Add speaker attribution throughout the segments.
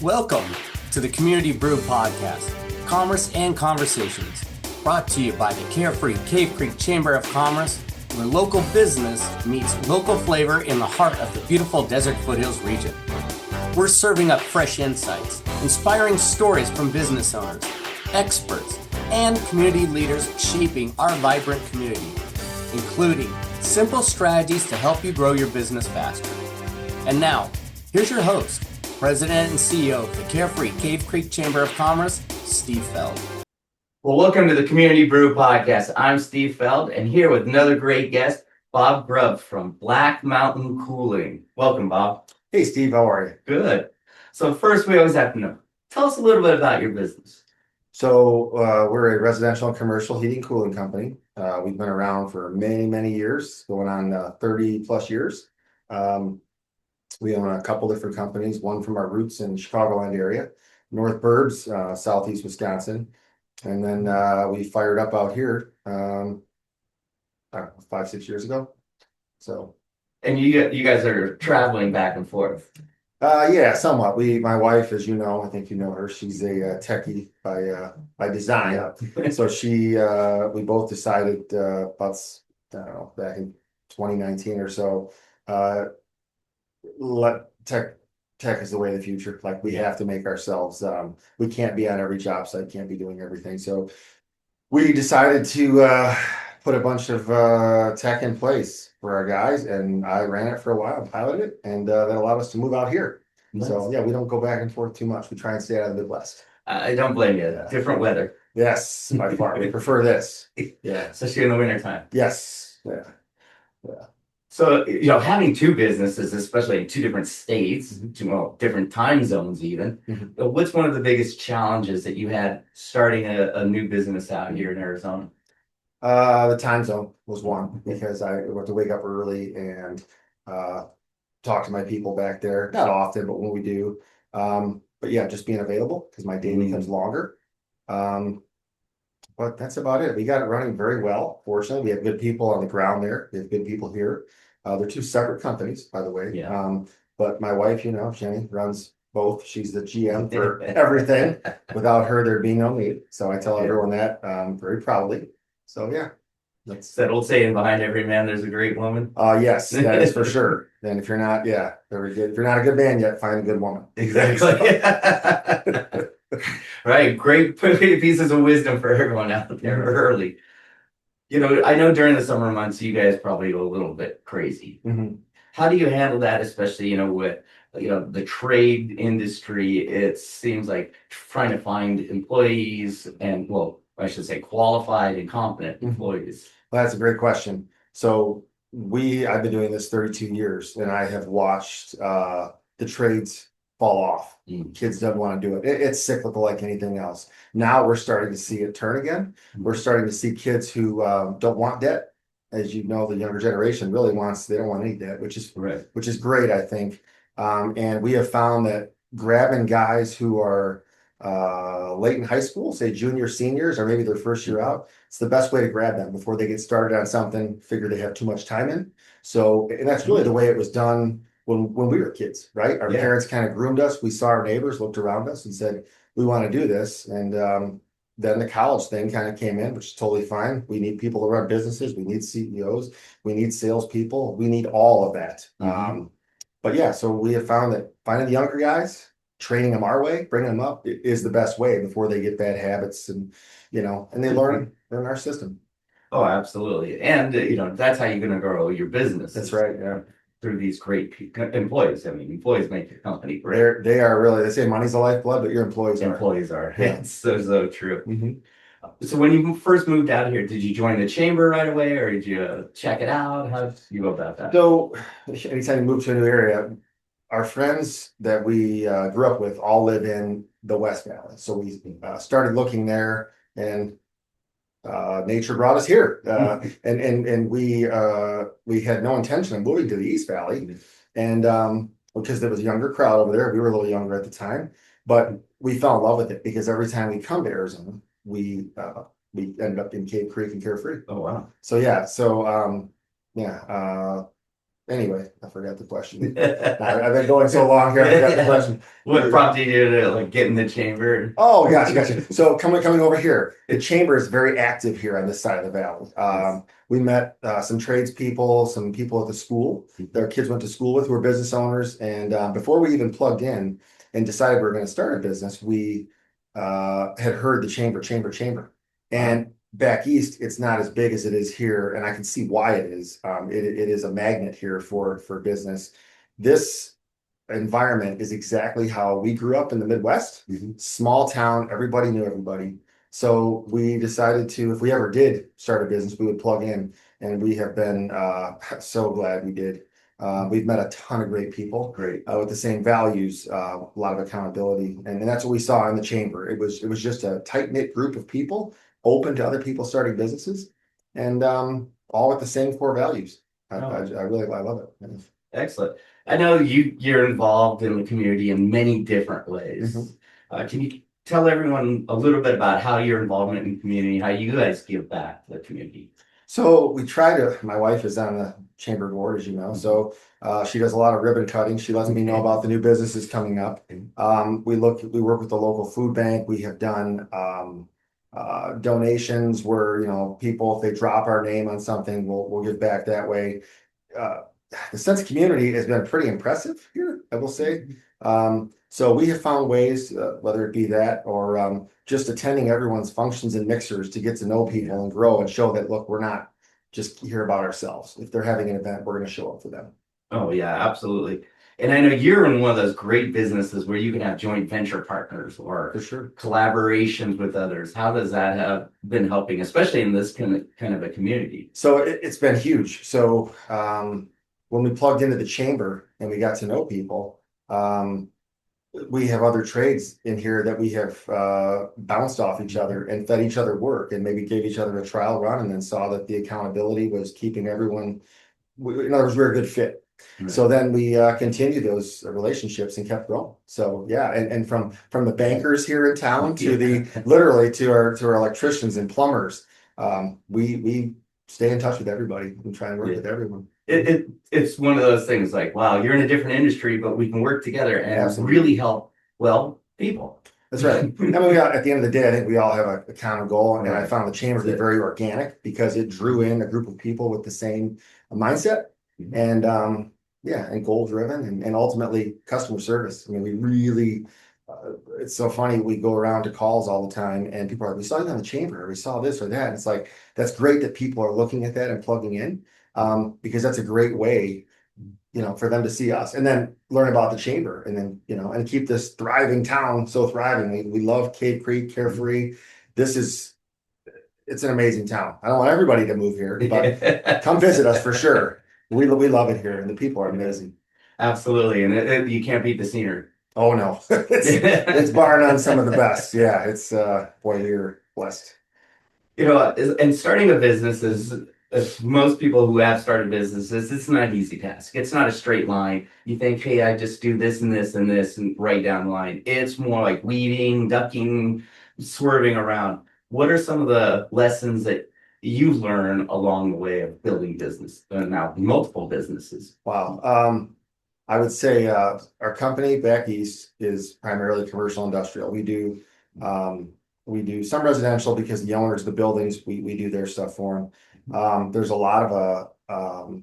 Speaker 1: Welcome to the Community Brew Podcast, Commerce and Conversations, brought to you by the carefree Cave Creek Chamber of Commerce, where local business meets local flavor in the heart of the beautiful Desert Foothills region. We're serving up fresh insights, inspiring stories from business owners, experts, and community leaders shaping our vibrant community, including simple strategies to help you grow your business faster. And now, here's your host, President and CEO of the Carefree Cave Creek Chamber of Commerce, Steve Feld.
Speaker 2: Well, welcome to the Community Brew Podcast. I'm Steve Feld, and here with another great guest, Bob Grubbs from Blackmountaincooling. Welcome, Bob.
Speaker 3: Hey, Steve, how are you?
Speaker 2: Good. So first, we always have to know, tell us a little bit about your business.
Speaker 3: So we're a residential and commercial heating and cooling company. We've been around for many, many years, going on 30 plus years. We own a couple different companies, one from our roots in Chicagoland area, North Burbs, Southeast Wisconsin. And then we fired up out here, I don't know, 5-6 years ago. So.
Speaker 2: And you guys are traveling back and forth.
Speaker 3: Yeah, somewhat. My wife, as you know, I think you know her. She's a techie by design. Yeah. So we both decided about, I don't know, back in 2019 or so, tech is the way of the future. Like, we have to make ourselves. We can't be on every job site, can't be doing everything. So we decided to put a bunch of tech in place for our guys, and I ran it for a while, piloted it, and that allowed us to move out here. Nice. So yeah, we don't go back and forth too much. We try and stay out of the Midwest.
Speaker 2: I don't blame you.
Speaker 3: Yeah.
Speaker 2: Different weather.
Speaker 3: Yes, by far. We prefer this. Yeah,
Speaker 2: especially in the wintertime.
Speaker 3: Yes. Yeah.
Speaker 2: So, having two businesses, especially in two different states, mm-hmm. Different time zones even, mm-hmm. What's one of the biggest challenges that you had starting a new business out here in Arizona?
Speaker 3: The time zone was one, because I have to wake up early and talk to my people back there. Not often, but when we do. But yeah, just being available, because my day becomes longer. But that's about it. We got it running very well. Fortunately, we have good people on the ground there. We have good people here. They're two separate companies, by the way. Yeah. But my wife, Jenny, runs both. She's the GM for everything. Without her, there'd be no me. So I tell everyone that very proudly. So yeah.
Speaker 2: That's that old saying, behind every man, there's a great woman.
Speaker 3: Yes, that is for sure. And if you're not, very good. If you're not a good man yet, find a good woman.
Speaker 2: Exactly. Right. Great pieces of wisdom for everyone out there early. I know during the summer months, you guys probably go a little bit crazy. Mm-hmm. How do you handle that, especially, with, the trade industry? It seems like trying to find employees and, I should say qualified and competent employees.
Speaker 3: Well, that's a great question. So I've been doing this 32 years, and I have watched the trades fall off. Kids don't want to do it. It's cyclical like anything else. Now we're starting to see it turn again. We're starting to see kids who don't want debt. As you know, the younger generation really they don't want any debt, which is great, I think. And we have found that grabbing guys who are late in high school, say junior, seniors, or maybe their first year out, it's the best way to grab them before they get started on something, figure they have too much time in. So, and that's really the way it was done when we were kids, right? Our parents kind of groomed us. We saw our neighbors, looked around us and said, we want to do this. And then the college thing kind of came in, which is totally fine. We need people to run businesses. We need CEOs. We need salespeople. We need all of that. Mm-hmm. But yeah, so we have found that finding the younger guys, training them our way, bringing them up is the best way before they get bad habits, and and they learn our system.
Speaker 2: Oh, absolutely. And that's how you're going to grow your business.
Speaker 3: That's right. Yeah.
Speaker 2: Through these great employees. I mean, employees make your company great.
Speaker 3: They are really, they say money's the lifeblood, but your employees
Speaker 2: are. Yeah. It's so true. Mm-hmm. So when you first moved out here, did you join the chamber right away, or did you check it out? How did you go about that?
Speaker 3: So anytime you move to a new area, our friends that we grew up with all live in the West Valley. So we started looking there, and nature brought us here. And we had no intention of moving to the East Valley. And because there was a younger crowd over there, we were a little younger at the time, but we fell in love with it, because every time we come to Arizona, we ended up in Cave Creek and Carefree.
Speaker 2: Oh, wow.
Speaker 3: So yeah. Anyway, I forgot the question. I've been going so long here, I forgot the question.
Speaker 2: What prompted you to like get in the chamber?
Speaker 3: Oh, gotcha. So coming over here, the chamber is very active here on this side of the valley. We met some tradespeople, some people at the school. Their kids went to school with who were business owners, and before we even plugged in and decided we were going to start a business, we had heard the chamber, and back east, it's not as big as it is here, and I can see why it is. It is a magnet here for business. This environment is exactly how we grew up in the Midwest. Small town, everybody knew everybody. So we decided to, if we ever did start a business, we would plug in, and we have been so glad we did. We've met a ton of great people, with the same values, a lot of accountability, and that's what we saw in the chamber. It was just a tight-knit group of people, open to other people starting businesses, and all with the same core values. I love it.
Speaker 2: Excellent. I know you're involved in the community in many different ways. Can you tell everyone a little bit about how your involvement in the community, how you guys give back to the community?
Speaker 3: So we try to, my wife is on the chamber board, as you know, so she does a lot of ribbon cutting. She lets me know about the new businesses coming up. We work with the local food bank. We have done donations where, you know, people, if they drop our name on something, we'll give back that way. The sense of community has been pretty impressive here, I will say. So we have found ways, whether it be that or just attending everyone's functions and mixers to get to know people and grow and show that, look, we're not just here about ourselves. If they're having an event, we're going to show up for them.
Speaker 2: Oh, yeah, absolutely. And I know you're in one of those great businesses where you can have joint venture partners or
Speaker 3: For sure.
Speaker 2: collaborations with others. How does that have been helping, especially in this kind of a community?
Speaker 3: So it's been huge. So when we plugged into the chamber and we got to know people, we have other trades in here that we have bounced off each other and fed each other work and maybe gave each other a trial run and then saw that the accountability was keeping everyone, in other words, we're a good fit. So then we continued those relationships and kept growing. So yeah, and from the bankers here in town to the literally to our electricians and plumbers, we stay in touch with everybody and try and work with everyone.
Speaker 2: It's one of those things like, wow, you're in a different industry, but we can work together and really help, people.
Speaker 3: That's right. I mean, at the end of the day, I think we all have a common goal, and I found the chamber to be very organic because it drew in a group of people with the same mindset and and goal driven and ultimately customer service. I mean, we really it's so funny. We go around to calls all the time and people are like, we saw you on the chamber, or we saw this or that. And it's like, that's great that people are looking at that and plugging in because that's a great way, you know, for them to see us and then learn about the chamber and then, you know, and keep this thriving town so thriving. We love Cave Creek, Carefree. It's an amazing town. I don't want everybody to move here, but come visit us for sure. We love it here and the people are amazing.
Speaker 2: Absolutely. And you can't beat the scenery.
Speaker 3: Oh no, it's bar none some of the best. Yeah, it's boy, you're blessed.
Speaker 2: You know, and starting a business is, most people who have started businesses, it's not an easy task. It's not a straight line. You think, hey, I just do this and this and this and right down the line. It's more like weaving, ducking, swerving around. What are some of the lessons that you learn along the way of building business, now multiple businesses?
Speaker 3: Wow. I would say our company back east is primarily commercial industrial. We do some residential because the owners of the buildings, we do their stuff for them. There's a lot of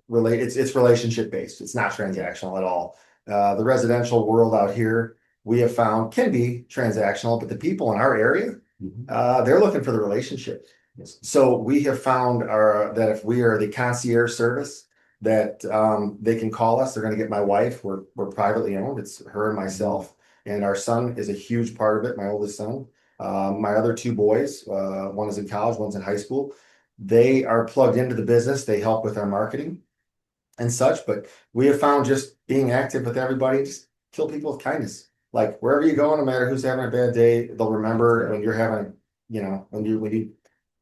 Speaker 3: it's relationship based. It's not transactional at all. The residential world out here we have found can be transactional, but the people in our area, they're looking for the relationship. So we have found that if we are the concierge service, that they can call us. They're going to get my wife. We're privately owned. It's her and myself, and our son is a huge part of it. My oldest son. My other two boys, one is in college, one's in high school. They are plugged into the business. They help with our marketing and such. But we have found just being active with everybody, just kill people with kindness. Like wherever you go, no matter who's having a bad day, they'll remember when you're having, you know, when you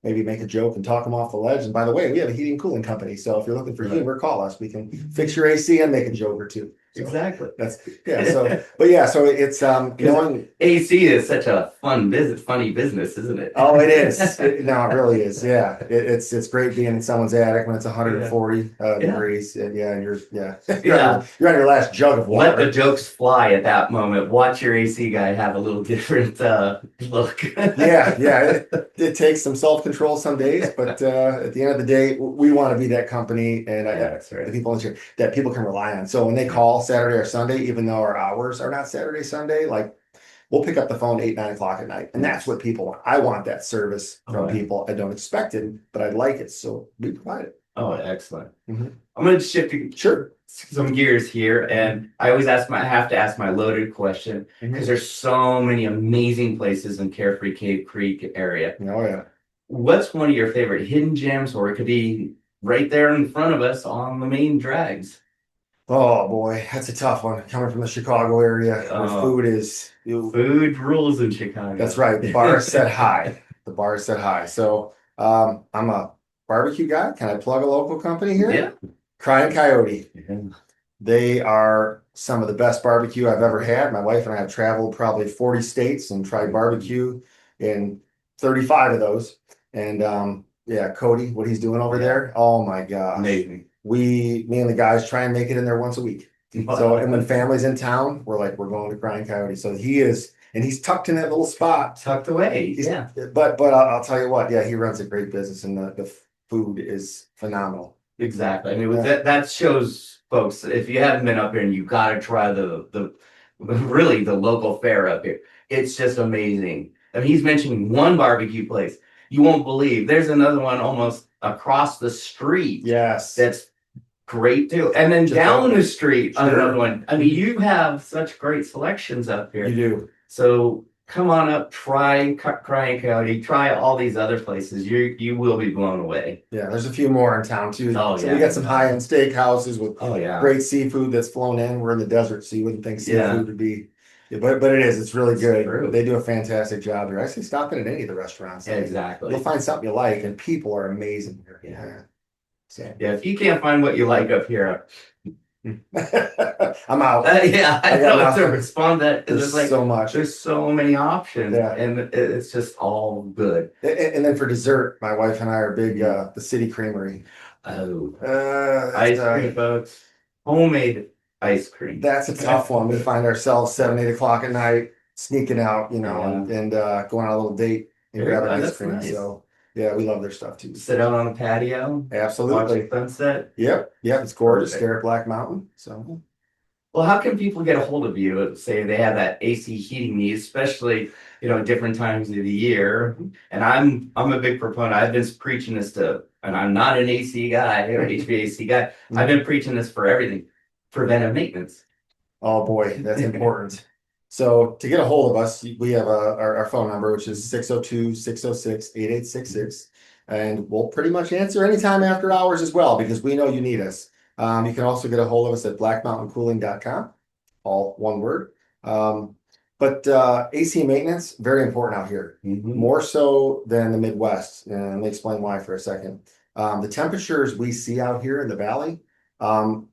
Speaker 3: maybe make a joke and talk them off the ledge. And by the way, we have a heating and cooling company. So if you're looking for humor, call us. We can fix your AC and make a joke or two.
Speaker 2: exactly.
Speaker 3: That's so it's knowing.
Speaker 2: AC is such a funny business, isn't it?
Speaker 3: Oh, it is. No, it really is. Yeah, it's great being in someone's attic when it's 140 degrees. And yeah, and you're you're on your last jug of
Speaker 2: Let
Speaker 3: water.
Speaker 2: the jokes fly at that moment. Watch your AC guy have a little different look.
Speaker 3: It takes some self-control some days, but at the end of the day, we want to be that company and
Speaker 2: That's right.
Speaker 3: the people in here that people can rely on. So when they call Saturday or Sunday, even though our hours are not Saturday, Sunday, like we'll pick up the phone 8, 9 o'clock at night. And that's what people want. I want that service from people. I don't expect it, but I like it. So we provide it.
Speaker 2: Oh, excellent.
Speaker 3: Mhm.
Speaker 2: I'm going to shift some gears here. And I always have to ask my loaded question because there's so many amazing places in Carefree Cave Creek area.
Speaker 3: Oh, yeah.
Speaker 2: What's one of your favorite hidden gems, or it could be right there in front of us on the main drags?
Speaker 3: Oh boy, that's a tough one. Coming from the Chicago area, where food is
Speaker 2: food rules in Chicago.
Speaker 3: That's right. The bar is set high. The bar is set high. So I'm a barbecue guy. Can I plug a local company here?
Speaker 2: Yeah.
Speaker 3: Crying Coyote. Yeah. They are some of the best barbecue I've ever had. My wife and I have traveled probably 40 states and tried barbecue in 35 of those. And Cody, what he's doing over there, oh my gosh.
Speaker 2: Amazing.
Speaker 3: Me and the guys try and make it in there once a week. So, and when family's in town, we're going to Crying Coyote. So he's tucked in that little spot.
Speaker 2: Tucked away.
Speaker 3: But I'll tell you what, he runs a great business and the food is phenomenal.
Speaker 2: Exactly. I mean, that shows folks, if you haven't been up here and you got to try the local fare up here, it's just amazing. I mean, he's mentioning one barbecue place. You won't believe there's another one almost across the street.
Speaker 3: Yes.
Speaker 2: That's great too. And then down the street, another one. I mean, you have such great selections up here.
Speaker 3: You do.
Speaker 2: So come on up, try Crying Coyote, try all these other places. You will be blown away.
Speaker 3: Yeah, there's a few more in town too.
Speaker 2: Oh,
Speaker 3: so we got some high-end steakhouses with great seafood that's flown in. We're in the desert, so you wouldn't think seafood would be. Yeah, but it is. It's really good. True. They do a fantastic job here. I say stop in at any of the restaurants.
Speaker 2: Exactly.
Speaker 3: You'll find something you like, and people are amazing here. Yeah.
Speaker 2: So if you can't find what you like up here,
Speaker 3: I'm out.
Speaker 2: I don't know to respond to that.
Speaker 3: There's like so much.
Speaker 2: There's so many options, and it's just all good.
Speaker 3: And then for dessert, my wife and I are big the City Creamery.
Speaker 2: Ice cream, folks. Homemade ice cream.
Speaker 3: That's a tough one. We find ourselves 7, 8 o'clock at night sneaking out, and going on a little date and grabbing ice cream. Nice. So we love their stuff too.
Speaker 2: Sit out on a patio.
Speaker 3: Absolutely.
Speaker 2: Watch the sunset.
Speaker 3: Yep. It's gorgeous. Stare at Black Mountain. So.
Speaker 2: Well, how can people get a hold of you? Say they have that AC heating need, especially different times of the year. And I'm a big proponent. I've been preaching this and I'm not an AC guy or HVAC guy. I've been preaching this for everything. Preventive maintenance.
Speaker 3: Oh boy, that's important. So to get a hold of us, we have our phone number, which is 602-606-8866. And we'll pretty much answer anytime after hours as well, because we know you need us. You can also get a hold of us at blackmountaincooling.com, all one word. But AC maintenance, very important out here, more so than the Midwest. And let me explain why for a second. The temperatures we see out here in the valley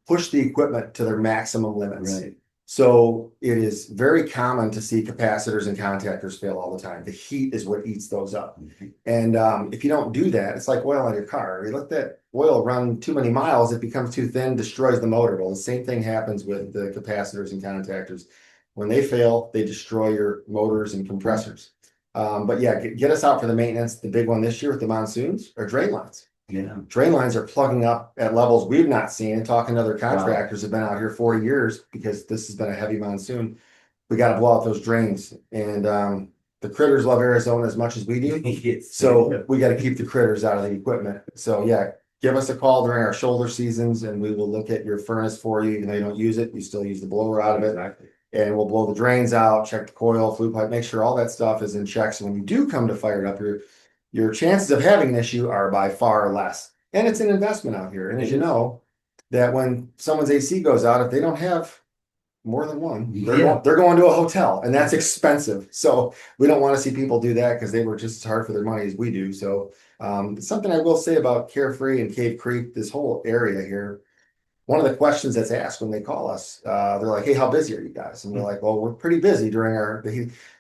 Speaker 3: push the equipment to their maximum limits. Right. So it is very common to see capacitors and contactors fail all the time. The heat is what eats those up. And if you don't do that, it's like oil on your car. You let that oil run too many miles, it becomes too thin, destroys the motor. Well, the same thing happens with the capacitors and contactors. When they fail, they destroy your motors and compressors. But get us out for the maintenance. The big one this year with the monsoons are drain lines. Yeah. Drain lines are plugging up at levels we've not seen. And talking to other contractors have been out here 40 years because this has been a heavy monsoon. We got to blow out those drains. And the critters love Arizona as much as we do. So we got to keep the critters out of the equipment. So give us a call during our shoulder seasons and we will look at your furnace for you. Even though you don't use it, you still use the blower out of it. Exactly. And we'll blow the drains out, check the coil, flue pipe, make sure all that stuff is in check. So when you do come to fire it up, your chances of having an issue are by far less. And it's an investment out here. And as you know, that when someone's AC goes out, if they don't have more than one, they're going to a hotel, and that's expensive. So we don't want to see people do that because they work just as hard for their money as we do. So something I will say about Carefree and Cave Creek, this whole area here, one of the questions that's asked when they call us, they're like, hey, how busy are you guys? And we're like, well, we're pretty busy during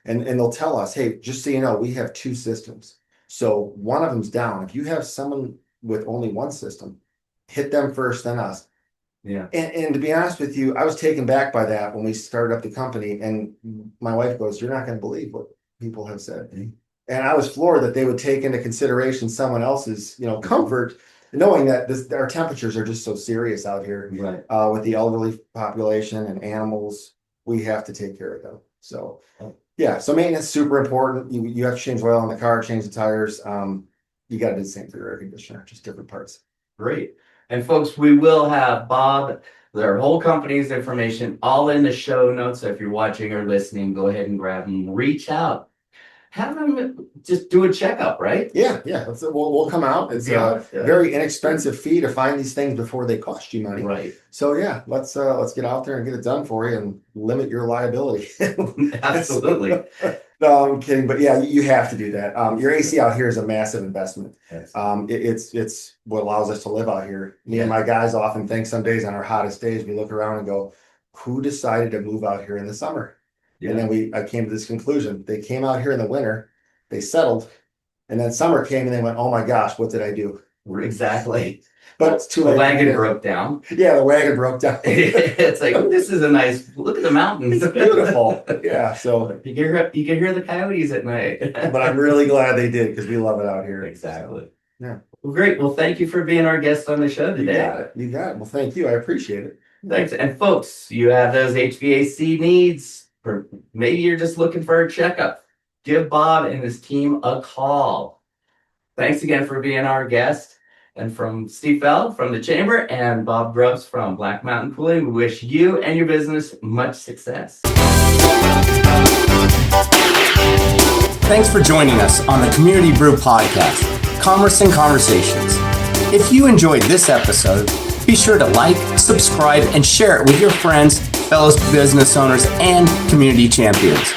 Speaker 3: and they'll tell us, hey, just so you know, we have 2 systems. So one of them's down. If you have someone with only one system, hit them first, then us.
Speaker 2: Yeah.
Speaker 3: And to be honest with you, I was taken back by that when we started up the company. And my wife goes, you're not going to believe what people have said. And I was floored that they would take into consideration someone else's, comfort, knowing that our temperatures are just so serious out here.
Speaker 2: Right.
Speaker 3: With the elderly population and animals, we have to take care of them. So, yeah. So maintenance is super important. You have to change oil on the car, change the tires. You got to do the same for your air conditioner, just different parts.
Speaker 2: Great. And folks, we will have Bob, their whole company's information, all in the show notes. So if you're watching or listening, go ahead and grab them, reach out. Have them just do a checkup, right?
Speaker 3: Yeah. We'll come out. It's a very inexpensive fee to find these things before they cost you money.
Speaker 2: Right.
Speaker 3: So yeah, let's get out there and get it done for you and limit your liability.
Speaker 2: Absolutely.
Speaker 3: No, I'm kidding, but yeah, you have to do that. Your AC out here is a massive investment.
Speaker 2: Yes.
Speaker 3: It's what allows us to live out here. Me and my guys often think some days on our hottest days, we look around and go, who decided to move out here in the summer? Yeah. And then I came to this conclusion. They came out here in the winter, they settled, and then summer came and they went, oh my gosh, what did I do?
Speaker 2: Exactly.
Speaker 3: But it's too late.
Speaker 2: The wagon broke down.
Speaker 3: Yeah, the wagon broke down.
Speaker 2: It's like, oh, this is a nice look at the mountains.
Speaker 3: It's beautiful. Yeah. So
Speaker 2: you can hear the coyotes at night.
Speaker 3: But I'm really glad they did because we love it out here.
Speaker 2: Exactly.
Speaker 3: So, yeah.
Speaker 2: Well, great. Well, thank you for being our guest on the show today.
Speaker 3: You got it. Well, thank you. I appreciate it.
Speaker 2: Thanks. And folks, you have those HVAC needs, or maybe you're just looking for a checkup. Give Bob and his team a call. Thanks again for being our guest. And from Steve Feld from the Chamber and Bob Grubbs from Blackmountaincooling, we wish you and your business much success.
Speaker 1: Thanks for joining us on the Community Brew Podcast, Commerce and Conversations. If you enjoyed this episode, be sure to like, subscribe, and share it with your friends, fellow business owners, and community champions.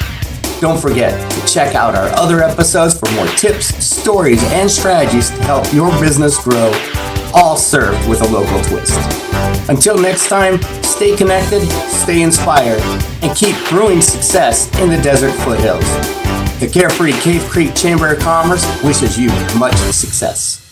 Speaker 1: Don't forget to check out our other episodes for more tips, stories, and strategies to help your business grow, all served with a local twist. Until next time, stay connected, stay inspired, and keep brewing success in the desert foothills. The Carefree Cave Creek Chamber of Commerce wishes you much success.